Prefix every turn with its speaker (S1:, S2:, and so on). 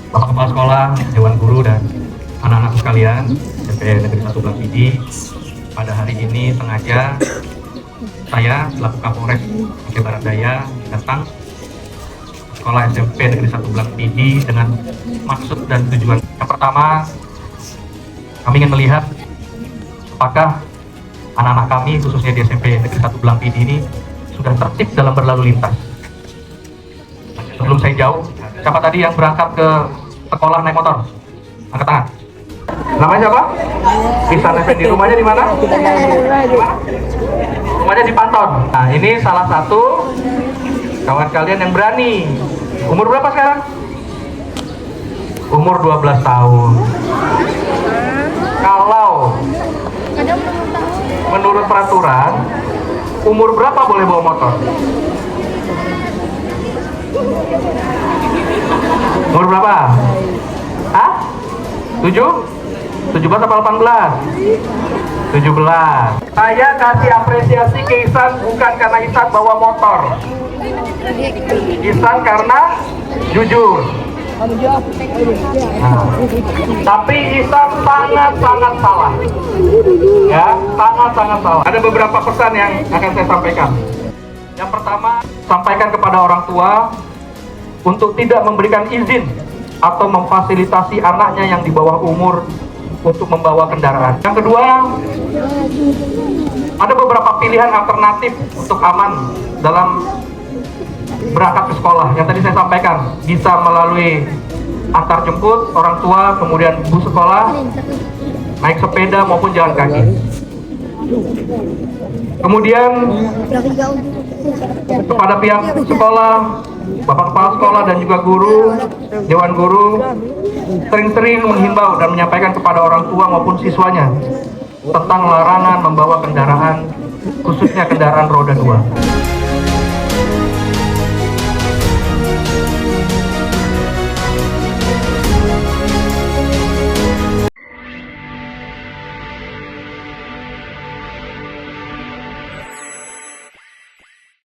S1: Bapak Kepala Sekolah, Dewan Guru, dan anak-anak sekalian SMP Negeri 1 Blang Pidi. Pada hari ini sengaja saya selaku Kapolres Aceh Barat Daya datang sekolah SMP Negeri 1 Blang Pidi dengan maksud dan tujuan. Yang pertama, kami ingin melihat apakah anak-anak kami khususnya di SMP Negeri 1 Blang Pidi ini sudah tertib dalam berlalu lintas. Sebelum saya jauh, siapa tadi yang berangkat ke sekolah naik motor? Angkat tangan. Namanya siapa? Ihsan Effendi. Rumahnya di mana? Rumahnya di Panton. Nah, ini salah satu kawan kalian yang berani. Umur berapa sekarang? Umur 12 tahun. Kalau menurut peraturan, umur berapa boleh bawa motor? Umur berapa? Hah? 7? 17 atau 18? 17. Saya kasih apresiasi ke Ihsan bukan karena Ihsan bawa motor. Ihsan karena jujur. Nah, tapi Ihsan sangat-sangat salah. Ya, sangat-sangat salah. Ada beberapa pesan yang akan saya sampaikan. Yang pertama, sampaikan kepada orang tua untuk tidak memberikan izin atau memfasilitasi anaknya yang di bawah umur untuk membawa kendaraan. Yang kedua, ada beberapa pilihan alternatif untuk aman dalam berangkat ke sekolah. Yang tadi saya sampaikan, bisa melalui antar jemput orang tua, kemudian bus sekolah, naik sepeda maupun jalan kaki. Kemudian kepada pihak sekolah, Bapak Kepala Sekolah dan juga guru, Dewan Guru, sering-sering menghimbau dan menyampaikan kepada orang tua maupun siswanya tentang larangan membawa kendaraan, khususnya kendaraan roda 2.